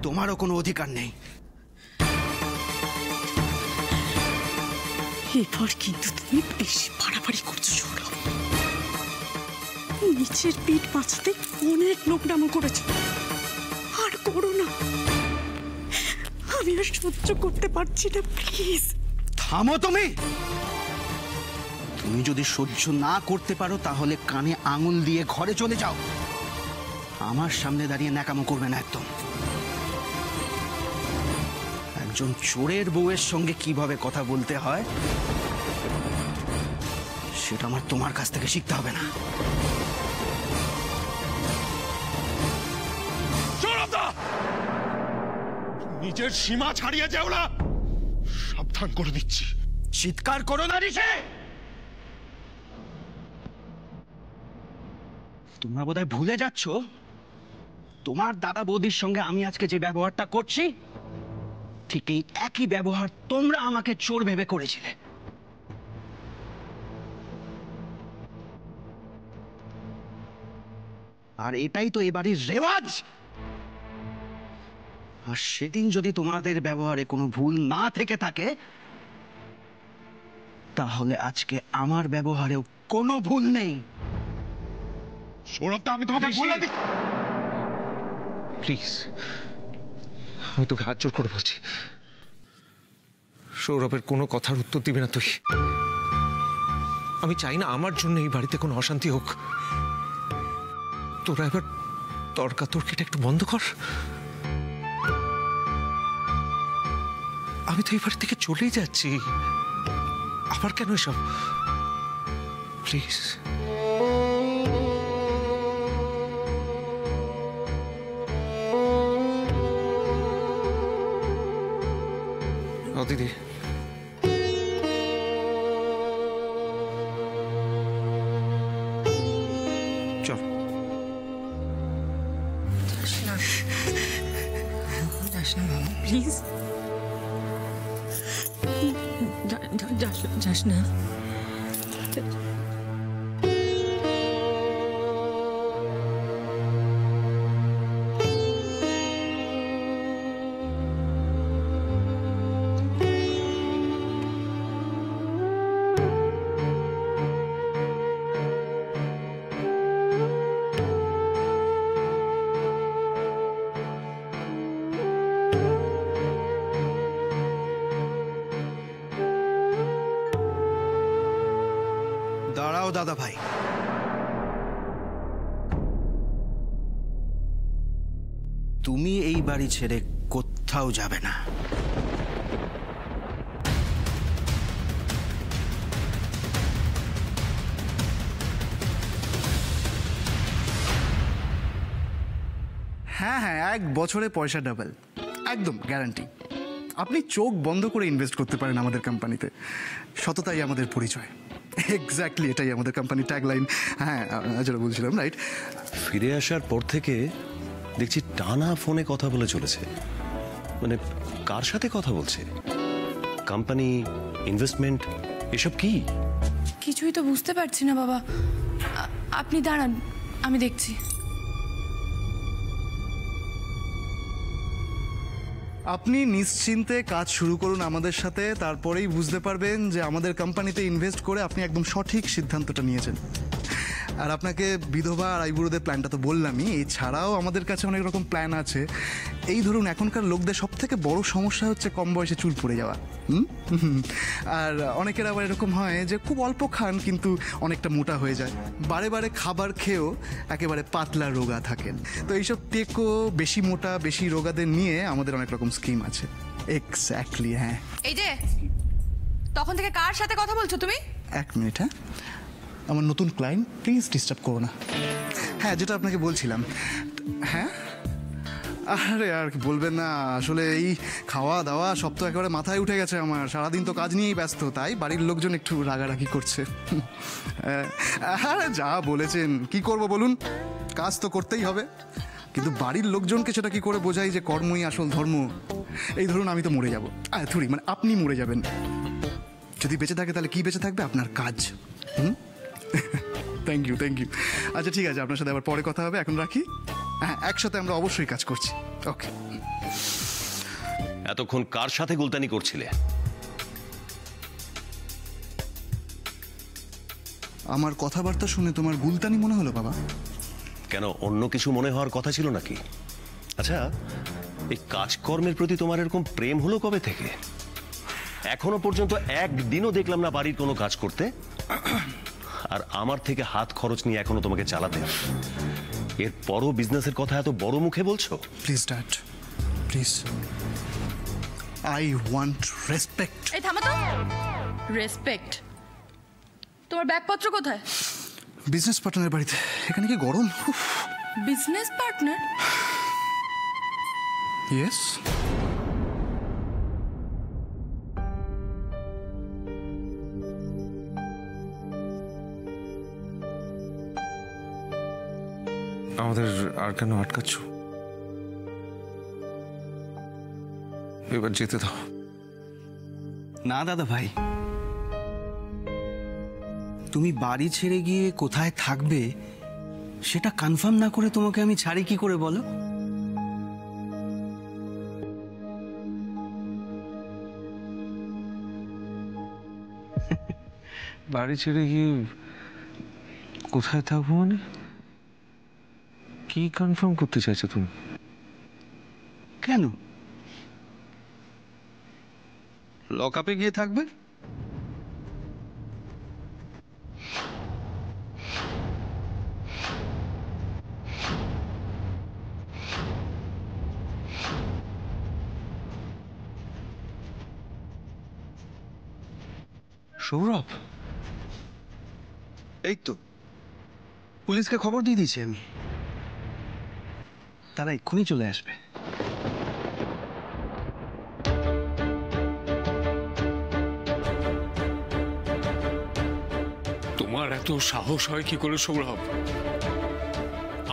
তোমারও কোনো অধিকার নেই। এবার কিন্তু তুমি বেশি বাড়াবাড়ি করছো সৌরভ। নিচের পিঠ বাঁচাতে অনেক নোংরামো করেছো, আর করো না। আমি আর সহ্য করতে পারছি না, প্লিজ থামো তুমি। তুমি যদি সহ্য না করতে পারো তাহলে কানে আঙুল দিয়ে ঘরে চলে যাও। আমার সামনে দাঁড়িয়ে ন্যাকামো করবে না একদম। একজন চোরের বউয়ের সঙ্গে কিভাবে কথা বলতে হয় সেটা আমার তোমার কাছ থেকে শিখতে হবে না। নিজের সীমা ছাড়িয়ে যাও না, সাবধান করে দিচ্ছি। চিৎকার করো না ঋষি। তোমরা বোধহয় ভুলে যাচ্ছ তোমার দাদা বৌদির সঙ্গে আমি আজকে যে ব্যবহারটা করছি ঠিক এই একই ব্যবহার তোমরা আমাকে চোর ভেবে করেছিলে। আর এটাই তো এবারের রেওয়াজ। আর সেদিন যদি তোমাদের ব্যবহারে কোনো ভুল না থেকে থাকে তাহলে আজকে আমার ব্যবহারেও কোনো ভুল নেই। সৌরভদা, আমি তোমাকে বলে দিই, প্লিজ, আমি তোকে হাত জোর করে বলছি, সৌরভের কোনো কথার উত্তর দিবি না তুই। আমি চাই না আমার জন্য এই বাড়িতে কোনো অশান্তি হোক। তোরা এবার তর্কাতর্কিটা একটু বন্ধ কর। আমি তো এই বাড়ি থেকে চলেই যাচ্ছি, আবার কেন এসব? প্লিজ। দিদি, চল। যাস না বাবা, প্লিজ যাস না। দাঁড়াও দাদা ভাই, তুমি এই বাড়ি ছেড়ে কোথাও যাবে না। হ্যাঁ হ্যাঁ, 1 বছরে পয়সা ডাবল, একদম গ্যারান্টি। আপনি চোখ বন্ধ করে ইনভেস্ট করতে পারেন আমাদের কোম্পানিতে। সততাই আমাদের পরিচয়। এক্স্যাক্টলি এটাই আমাদের কোম্পানির ট্যাগলাইন। হ্যাঁ, যেটা বলছিলাম, রাইট। ফিরে আসার পর থেকে দেখছি টানা ফোনে কথা বলে চলেছে। মানে কার সাথে কথা বলছে? কোম্পানি, ইনভেস্টমেন্ট, এসব কি? কিছুই তো বুঝতে পারছি না বাবা। আপনি দাঁড়ান, আমি দেখছি। আপনি নিশ্চিন্তে কাজ শুরু করুন আমাদের সাথে, তারপরেই বুঝতে পারবেন যে আমাদের কোম্পানিতে ইনভেস্ট করে আপনি একদম সঠিক সিদ্ধান্তটা নিয়েছেন। আর আপনাকে বিধবা আর আইবুড়োদের প্ল্যানটা তো বললামই, এছাড়াও আমাদের কাছে অনেক রকম প্ল্যান আছে। এই ধরুন, এখনকার লোকদের সব থেকে বড় সমস্যা হচ্ছে কম বয়সে চুল পড়ে যাওয়া। আর অনেকের আবার এরকম হয় যে খুব অল্প খান কিন্তু অনেকটা মোটা হয়ে যায়, বারে বারে খাবার খেয়েও একেবারে পাতলা রোগা থাকেন। তো এইসব টেকো, বেশি মোটা বেশি রোগাদের নিয়ে আমাদের অনেক রকম স্কিম আছে। এক্স্যাক্টলি, হ্যাঁ। এই যে তখন থেকে কার সাথে কথা বলছো তুমি? 1 মিনিট, হ্যাঁ। আমার নতুন ক্লায়েন্ট, প্লিজ ডিস্টার্ব করো না। হ্যাঁ, যেটা আপনাকে বলছিলাম। হ্যাঁ, আরে আর বলবেন না, আসলে এই খাওয়া দাওয়া সব তো একেবারে মাথায় উঠে গেছে আমার। সারাদিন তো কাজ নিয়েই ব্যস্ত, তাই বাড়ির লোকজন একটু রাগারাগি করছে। আরে যা বলেছেন, কি করব বলুন, কাজ তো করতেই হবে। কিন্তু বাড়ির লোকজনকে সেটা কি করে বোঝাই যে কর্মই আসল ধর্ম? এই ধরুন, আমি তো মরে যাবো, থুড়ি মানে আপনি মরে যাবেন। যদি বেঁচে থাকে তাহলে কি বেঁচে থাকবে? আপনার কাজ। Thank you. আচ্ছা ঠিক আছে, আপনার সাথে আবার পরে কথা হবে, এখন রাখি। হ্যাঁ, একসাথে আমরা অবশ্যই কাজ করছি। ওকে। এতক্ষণ কার সাথে গুলতানি করছিলে? আমার কথাবার্তা শুনে তোমার গুলতানি মনে হলো বাবা? কেন, অন্য কিছু মনে হওয়ার কথা ছিল নাকি? আচ্ছা, এই কাজকর্মের প্রতি তোমার এরকম প্রেম হলো কবে থেকে? এখনো পর্যন্ত একদিনও দেখলাম না বাড়ির কোনো কাজ করতে, আর আমার থেকে হাত খরচ নিয়ে এখনো তোমাকে চালাতে হয়। এরপরও বিজনেসের কথা এত বড় মুখে বলছো? Please dad, please, I want respect. এই থামো তো। রেসপেক্ট? তোমার ব্যাগপত্র কোথায়? বিজনেস পার্টনারের বাড়িতে। এখানে কি গরম? Business partner? ইয়েস। আমাদের আর কেন আটকাচ্ছ? এবার যেতে দাও। না দাদা ভাই, তুমি বাড়ি ছেড়ে গিয়ে কোথায় থাকবে সেটা কনফার্ম না করে তোমাকে আমি ছাড়ি কি করে বলো? বাড়ি ছেড়ে গিয়ে কোথায় থাকবো মানে? কি কনফার্ম করতে চাইছো তুমি? কেন, লক আপে গিয়ে থাকবে? সৌরভ, এই তো পুলিশকে খবর দিয়ে দিয়েছি আমি, তারা এক্ষুনি চলে আসবে। তোমার এত সাহস হয় কি করে সৌরভ?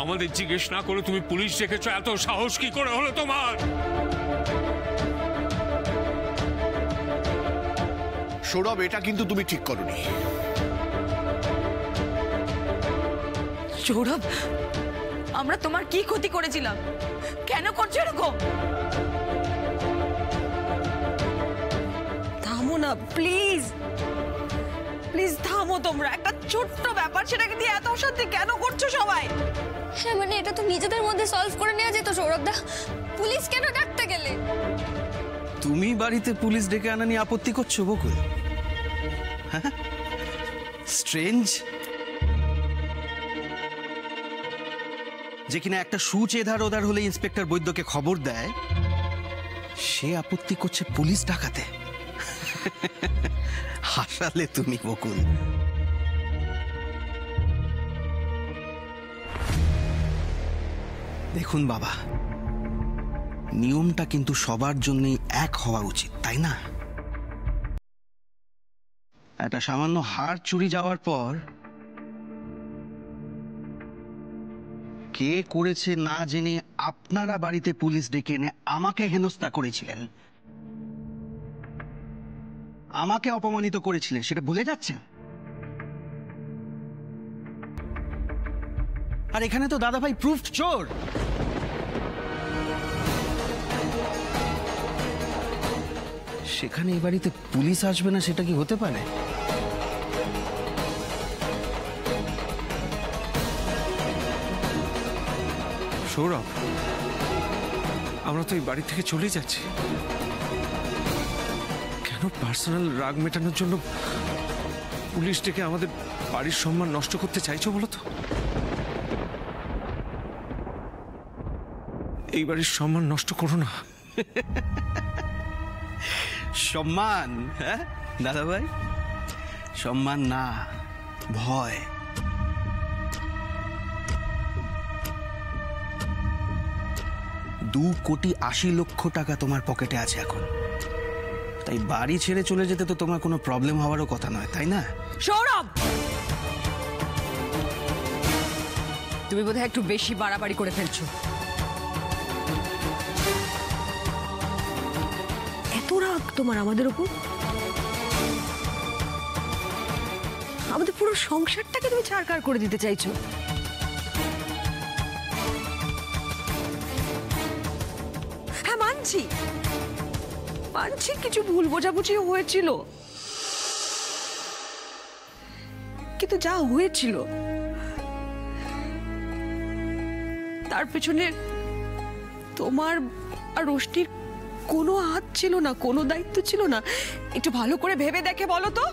আমাদের জিজ্ঞেস না করে তুমি পুলিশ ডেকেছো, এত সাহস কি করে হলো তোমার? সৌরভ, এটা কিন্তু তুমি ঠিক করোনি। সৌরভ, আমরা তোমার কি ক্ষতি করেছিলাম? কেন করছো এরকম? থামো না প্লিজ, প্লিজ থামো তোমরা। একটা ছোট্ট ব্যাপার, সেটাকে দিয়ে এত অশান্তি কেন করছো সবাই? হ্যাঁ মানে এটা তো নিজেদের মধ্যে সলভ করে নেওয়া যেত সৌরভদা, পুলিশ কেন ডাকতে গেলে? তুমি বাড়িতে পুলিশ ডেকে আনা নিয়ে আপত্তি করছো বকুল? হ্যাঁ, স্ট্রেঞ্জ যে কিনা একটা সুচ এধার ওধার হলে ইন্সপেক্টর বৈদ্যকে খবর দেয়, সে আপত্তি করছে পুলিশ ডাকাতে। হাসালে তুমি বকুল। দেখুন বাবা, নিয়মটা কিন্তু সবার জন্যই এক হওয়া উচিত, তাই না? একটা সামান্য হার চুরি যাওয়ার পর কে করেছে না জেনে আপনারা বাড়িতে পুলিশ ডেকে এনে আমাকে হেনস্থা করেছিলেন, আমাকে অপমানিত করেছিলেন, সেটা ভুলে যাচ্ছেন? আর এখানে তো দাদাভাই প্রুফড চোর। সেখানে এই বাড়িতে পুলিশ আসবে না, সেটা কি হতে পারে? সৌরভ, আমরা তো এই বাড়ি থেকে চলে যাচ্ছি। কেন পার্সোনাল রাগ মেটানোর জন্য পুলিশ ডেকে আমাদের বাড়ির সম্মান নষ্ট করতে চাইছো বলো তো? এই বাড়ির সম্মান নষ্ট করো না। সম্মান? হ্যাঁ দাদাভাই, সম্মান না, ভয়। $2,80,00,000 তোমার পকেটে আছে এখন, তাই বাড়ি ছেড়ে চলে যেতে তো তোমার কোনো প্রবলেম হওয়ারও কথা নয়, তাই না? সৌরভ, তুমি বোধহয় একটু বেশি বাড়াবাড়ি করে ফেলছো। এত রাগ তোমার আমাদের উপর? আমাদের পুরো সংসারটাকে তুমি ছাড়কার করে দিতে চাইছো। মানছি কিছু ভুল বোঝাবুঝিও হয়েছিল, কিন্তু যা হয়েছিল তার পেছনে তোমার আর রোশনির কোনো হাত ছিল না, কোনো দায়িত্ব ছিল না। একটু ভালো করে ভেবে দেখে বলো তো।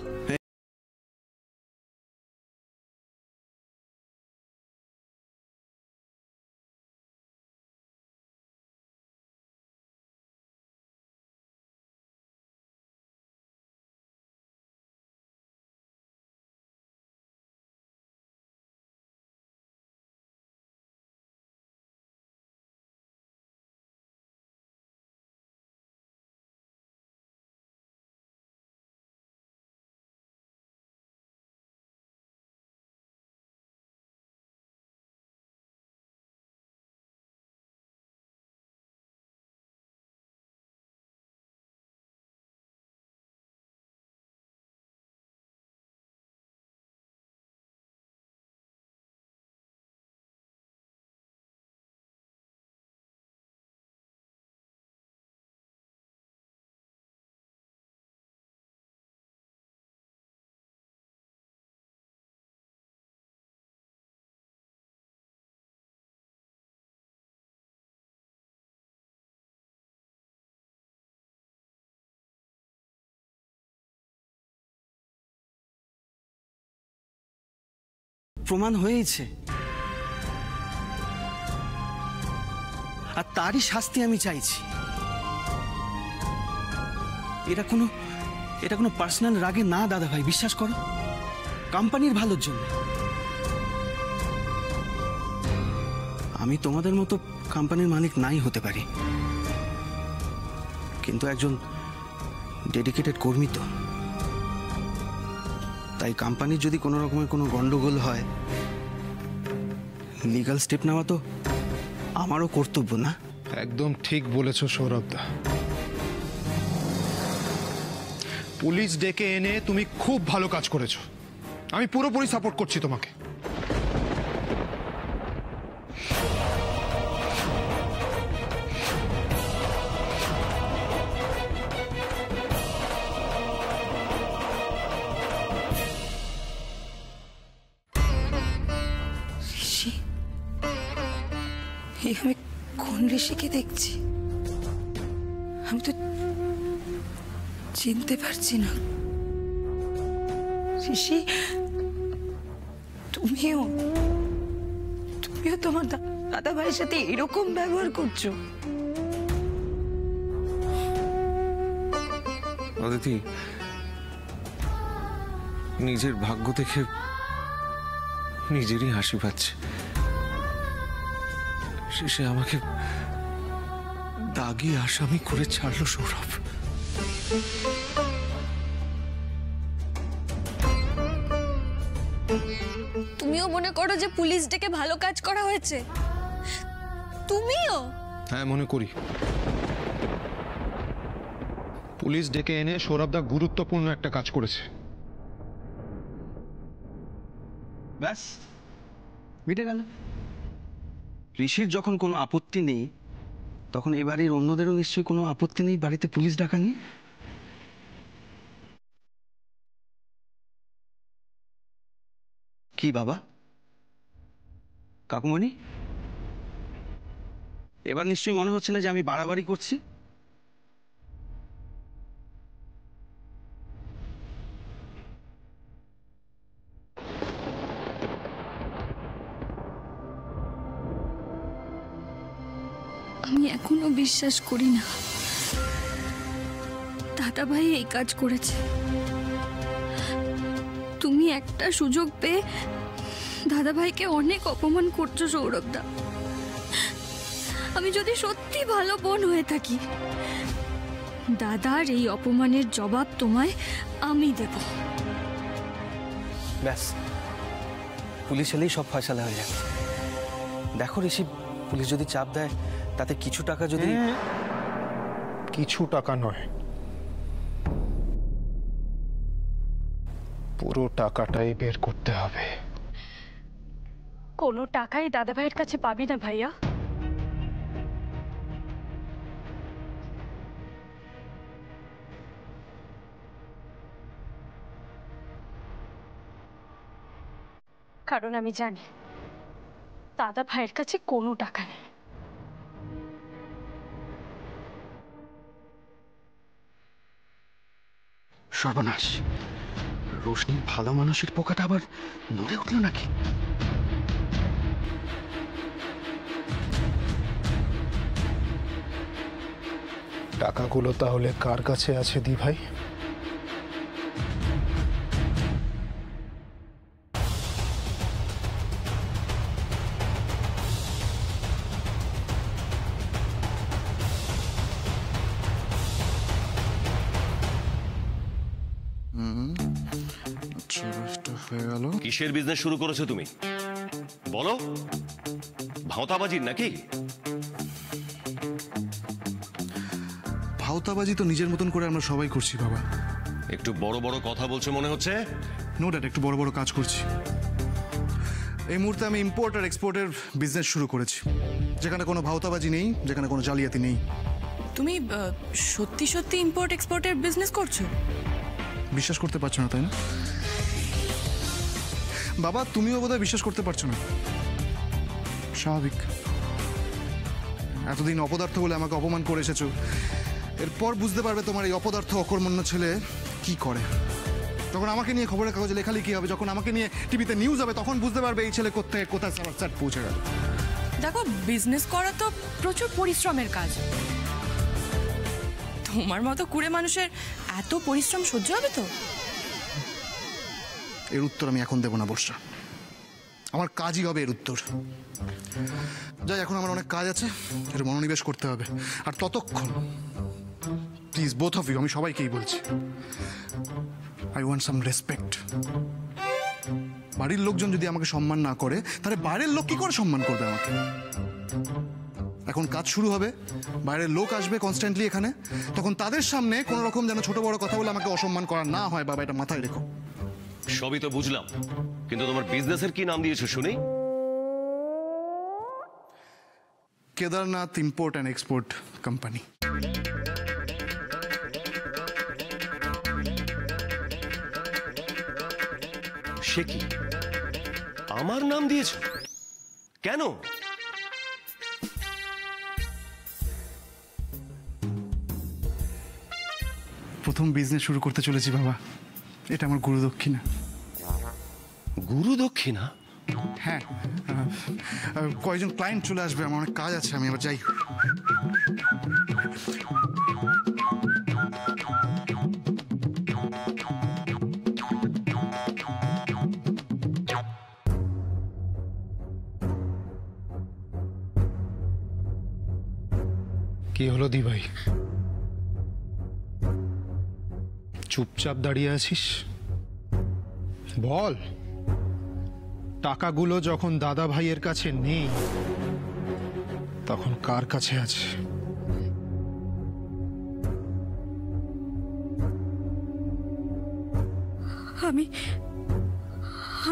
প্রমাণ হয়েছে, আর তারই শাস্তি আমি চাইছি। এটা কোনো পার্সোনাল রাগে না দাদা ভাই, বিশ্বাস করো, কোম্পানির ভালোর জন্য। আমি তোমাদের মতো কোম্পানির মালিক নাই হতে পারি, কিন্তু একজন ডেডিকেটেড কর্মী তো। তাই কোম্পানির যদি কোনো রকমের কোনো গন্ডগোল হয়, লিগ্যাল স্টেপ নেওয়া তো আমারও কর্তব্য, না? একদম ঠিক বলেছো সৌরভদা। পুলিশ ডেকে এনে তুমি খুব ভালো কাজ করেছো, আমি পুরোপুরি সাপোর্ট করছি তোমাকে। আমি কোন ঋষিকে দেখছি? আমি তো চিনতে পারছি না। ঋষি, তুমিও তোমার দাদা ভাইয়ের সাথে এরকম ব্যবহার করছো? অদিতি, নিজের ভাগ্য দেখে নিজেরই হাসি পাচ্ছে। শেষে আমাকে দাগি আসামি করে ছাড়লো সৌরভ। তুমিও মনে করো যে পুলিশ ডেকে ভালো কাজ করা হয়েছে? তুমিও? হ্যাঁ, মনে করি। পুলিশ ডেকে এনে সৌরভদা গুরুত্বপূর্ণ একটা কাজ করেছে। ব্যাস, মিটে গেল। ঋষির যখন কোনো আপত্তি নেই, তখন এ বাড়ির অন্যদেরও নিশ্চয়ই কোনো আপত্তি নেই বাড়িতে পুলিশ ডাকা নিয়ে। কি বাবা, কাকুমণি, এবার নিশ্চয়ই মনে হচ্ছে না যে আমি বাড়াবাড়ি করছি? আমি এখনো বিশ্বাস করি না দাদা ভাই এই কাজ করেছে। তুমি একটা সুযোগ পেয়ে দাদা ভাইকে অনেক অপমান করছো সৌরভদা। আমি যদি সত্যি ভালো বোন হয়ে থাকি, দাদার এই অপমানের জবাব তোমায় আমি দেব। ব্যাস, পুলিশ এলেই সব ফয়সালা হয়ে যাবে। দেখো ঋষি, পুলিশ যদি চাপ দেয়, তাতে কিছু টাকা যদি... কিছু টাকা নয়, পুরো টাকাটাই বের করতে হবে। কোনো টাকাই দাদা ভাইয়ের কাছে পাবি না ভাইয়া। কারণ আমি জানি দাদা ভাইয়ের কাছে কোনো টাকা নেই। সর্বনাশ, রোশনির ভালো মানুষের পোকাটা আবার নড়ে উঠলো নাকি? টাকাগুলো তাহলে কার কাছে আছে দি ভাই? হয়ে গেল। কিসের বিজনেস শুরু করেছো তুমি বলো? ভাওতাবাজির নাকি? ভাওতাবাজি তো নিজের মতন করে আমরা সবাই করছি বাবা। একটু বড় বড় কথা বলছো মনে হচ্ছে। নো ড্যাড, একটু বড় বড় কাজ করছি। এই মুহূর্তে আমি ইম্পোর্ট আর এক্সপোর্টের বিজনেস শুরু করেছি, যেখানে কোনো ভাওতাবাজি নেই, যেখানে কোনো জালিয়াতি নেই। তুমি সত্যি সত্যি ইম্পোর্ট এক্সপোর্টের বিজনেস করছো? বিশ্বাস করতে পারছো না তাই না বাবা? তুমিও বোধহয় বিশ্বাস করতে পারছো না। স্বাভাবিক, এতদিন অপদার্থ বলে আমাকে অপমান করে এসেছো, এরপর বুঝতে পারবে তোমার এই অপদার্থ অকর্মণ্য ছেলে কি করে। যখন আমাকে নিয়ে খবরের কাগজে লেখালেখি হবে, যখন আমাকে নিয়ে টিভিতে নিউজ হবে, তখন বুঝতে পারবে এই ছেলে কোথায় কোথায় সারাচাট পৌঁছে গেল। দেখো, বিজনেস করা তো প্রচুর পরিশ্রমের কাজ। তোমার মতো কুড়ে মানুষের এত পরিশ্রম সহ্য হবে তো? এর উত্তর আমি এখন দেবো না বর্ষা, আমার কাজই হবে এর উত্তর। যাই, এখন আমার অনেক কাজ আছে, এর মনোনিবেশ করতে হবে। আর ততক্ষণ প্লিজ বোথ অফ ইউ, আমি সবাইকেই বলছি, আই ওয়ান্ট সাম রেসপেক্ট। বাড়ির লোকজন যদি আমাকে সম্মান না করে, তাহলে বাইরের লোক কি করে সম্মান করবে আমাকে? এখন কাজ শুরু হবে, বাইরের লোক আসবে কনস্ট্যান্টলি এখানে, তখন তাদের সামনে কোনো রকম যেন ছোট বড় কথা বলে আমাকে অসম্মান করা না হয় বাবা, এটা মাথায় রেখো। সবই তো বুঝলাম, কিন্তু তোমার বিজনেসের কি নাম দিয়েছো শুনি? Kedarnath import and export company. সে কি আমার নাম দিয়েছো? কেন? প্রথম বিজনেস শুরু করতে চলেছি বাবা, এটা আমার গুরু দক্ষিণা। গুরু দক্ষিণা? হ্যাঁ, কয়েকজন ক্লায়েন্ট চলে আসবে, আমার অনেক কাজ আছে, আমি আবার যাই। কি হলো দি ভাই, চুপচাপ দাঁড়িয়ে আছিস? বল, টাকাগুলো যখন দাদা ভাইয়ের কাছে নেই, তখন কার কাছে আছে? আমি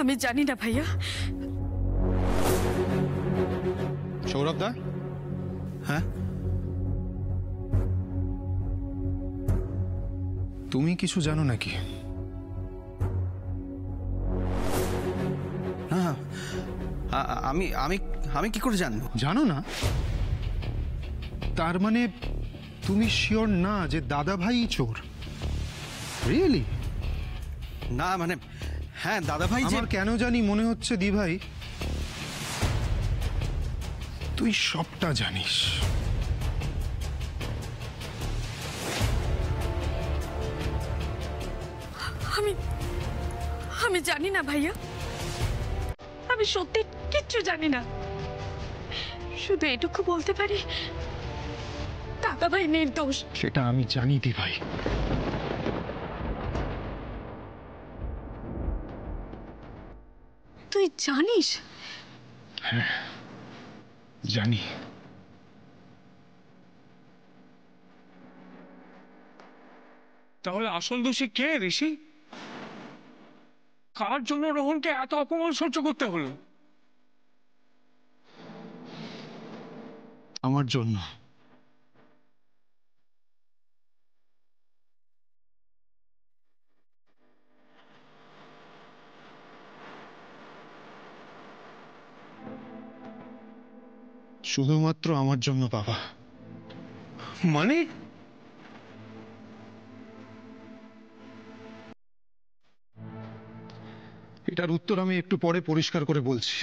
আমি জানি না ভাইয়া। সৌরভ দা? হ্যাঁ, তুমি কিছু জানো নাকি? হ্যাঁ, আমি আমি আমি কি করে জানবো? জানো না? তার মানে তুমি শিওর না যে দাদা ভাই চোর? রিয়েলি? না মানে, হ্যাঁ দাদা ভাই। আমার কেন জানি মনে হচ্ছে দি ভাই তুই সবটা জানিস। আমি আমি জানি না ভাইয়া, আমি সত্যি কিচ্ছু জানি না। শুধু এটুকু বলতে পারি, দাদা ভাই নির্দোষ। সেটা আমি জানি দি ভাই। তুই জানিস? হ্যাঁ জানি। তাহলে আসল দোষী কে ঋষি? কার জন্য রোহনকে এত অপমান সহ্য করতে হলো? আমার জন্য। শুধুমাত্র আমার জন্য বাবা। মানে এটার উত্তর আমি একটু পরে পরিষ্কার করে বলছি।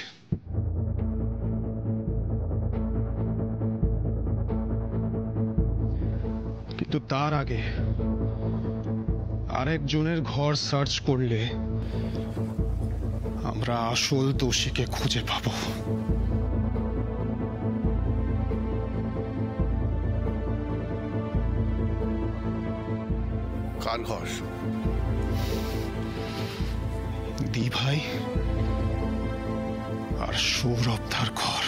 কিন্তু তার আগে আরেকজনের ঘর সার্চ করলে আমরা আসল দোষীকে খুঁজে পাবো। কার ঘর? দি ভাই আর সৌরভ তার ঘর।